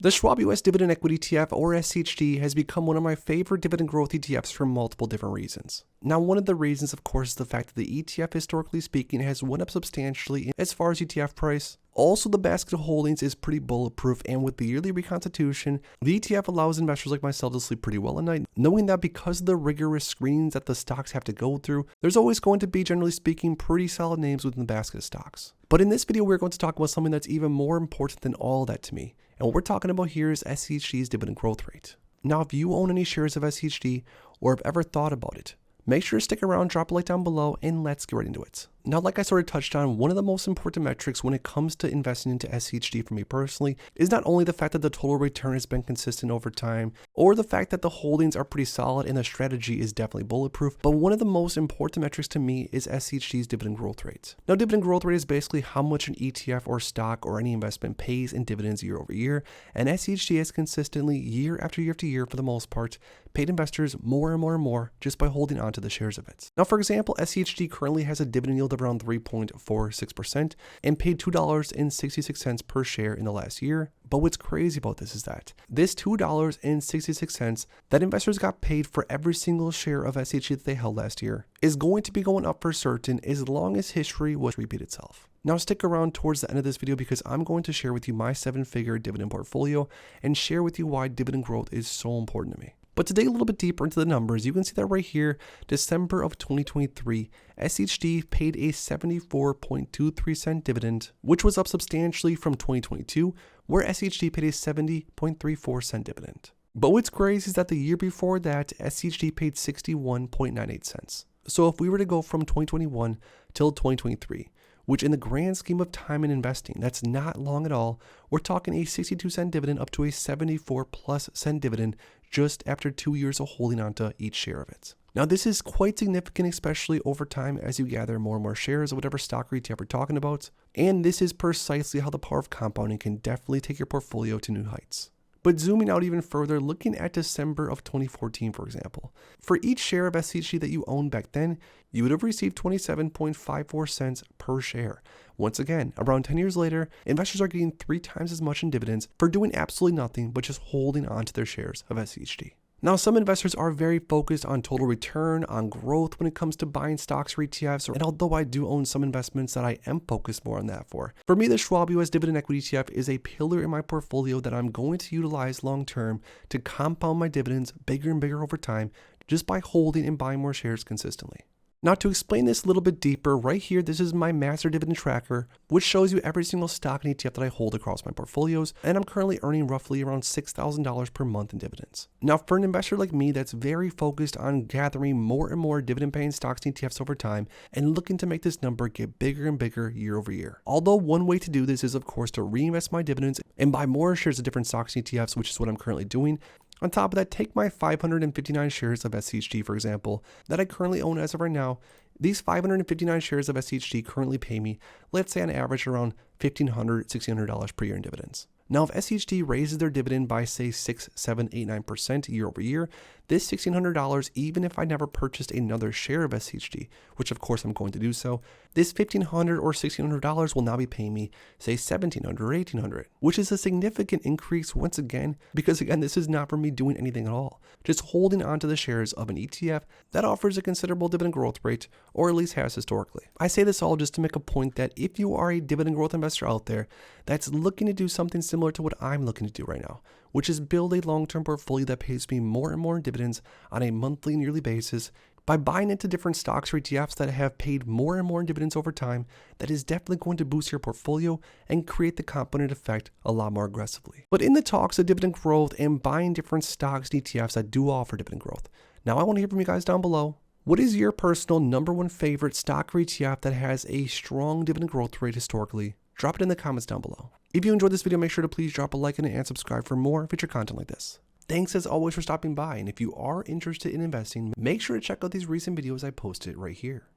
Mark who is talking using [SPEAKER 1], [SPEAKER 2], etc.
[SPEAKER 1] The Schwab US Dividend Equity ETF, or SCHD, has become one of my favorite dividend growth ETFs for multiple different reasons. Now, one of the reasons, of course, is the fact that the ETF, historically speaking, has went up substantially as far as ETF price. Also, the basket of holdings is pretty bulletproof, and with the yearly reconstitution, the ETF allows investors like myself to sleep pretty well at night, knowing that because of the rigorous screens that the stocks have to go through, there's always going to be, generally speaking, pretty solid names within the basket of stocks. But in this video, we're going to talk about something that's even more important than all that to me. And what we're talking about here is SCHD's dividend growth rate. Now, if you own any shares of SCHD or have ever thought about it, make sure to stick around, drop a like down below, and let's get right into it. Now, like I sort of touched on, one of the most important metrics when it comes to investing into SCHD for me personally is not only the fact that the total return has been consistent over time, or the fact that the holdings are pretty solid and the strategy is definitely bulletproof, but one of the most important metrics to me is SCHD's dividend growth rate. Now, dividend growth rate is basically how much an ETF or stock or any investment pays in dividends year over year, and SCHD has consistently, year after year after year for the most part, paid investors more and more and more just by holding onto the shares of it. Now, for example, SCHD currently has a dividend yield of around 3.46% and paid $2.66 per share in the last year. But what's crazy about this is that this $2.66 that investors got paid for every single share of SCHD that they held last year is going to be going up for certain as long as history will repeat itself. Now stick around towards the end of this video because I'm going to share with you my 7-figure dividend portfolio and share with you why dividend growth is so important to me. But to dig a little bit deeper into the numbers, you can see that right here, December of 2023, SCHD paid a 74.23 dividend, which was up substantially from 2022, where SCHD paid a 70.34 dividend. But what's crazy is that the year before that, SCHD paid 61.98 So if we were to go from 2021 till 2023, which in the grand scheme of time in investing, that's not long at all, we're talking a 62 dividend up to a 74+ dividend just after 2 years of holding onto each share of it. Now, this is quite significant, especially over time as you gather more and more shares of whatever stock or ETF we're talking about. And this is precisely how the power of compounding can definitely take your portfolio to new heights. But zooming out even further, looking at December of 2014, for example, for each share of SCHD that you owned back then, you would have received 27.54 cents per share. Once again, around 10 years later, investors are getting 3 times as much in dividends for doing absolutely nothing but just holding on to their shares of SCHD. Now, some investors are very focused on total return, on growth when it comes to buying stocks or ETFs, and although I do own some investments that I am focused more on that for me, the Schwab US Dividend Equity ETF is a pillar in my portfolio that I'm going to utilize long term to compound my dividends bigger and bigger over time just by holding and buying more shares consistently. Now, to explain this a little bit deeper, right here, this is my master dividend tracker, which shows you every single stock and ETF that I hold across my portfolios, and I'm currently earning roughly around $6,000 per month in dividends. Now, for an investor like me that's very focused on gathering more and more dividend-paying stocks and ETFs over time and looking to make this number get bigger and bigger year over year. Although one way to do this is, of course, to reinvest my dividends and buy more shares of different stocks and ETFs, which is what I'm currently doing. On top of that, take my 559 shares of SCHD, for example, that I currently own as of right now. These 559 shares of SCHD currently pay me, let's say on average, around $1,500, $1,600 per year in dividends. Now, if SCHD raises their dividend by, say, 6, 7, 8, 9% year over year, this $1,600, even if I never purchased another share of SCHD, which of course I'm going to do so, this $1,500 or $1,600 will now be paying me, say, $1,700 or $1,800, which is a significant increase once again, because again, this is not for me doing anything at all, just holding onto the shares of an ETF that offers a considerable dividend growth rate, or at least has historically. I say this all just to make a point that if you are a dividend growth investor out there that's looking to do something similar to what I'm looking to do right now, which is build a long-term portfolio that pays me more and more in dividends on a monthly and yearly basis by buying into different stocks or ETFs that have paid more and more in dividends over time, that is definitely going to boost your portfolio and create the compounded effect a lot more aggressively. But in the talks of dividend growth and buying different stocks and ETFs that do offer dividend growth, now I want to hear from you guys down below. What is your personal #1 favorite stock or ETF that has a strong dividend growth rate historically? Drop it in the comments down below. If you enjoyed this video, make sure to please drop a like on it and subscribe for more feature content like this. Thanks as always for stopping by, and if you are interested in investing, make sure to check out these recent videos I posted right here.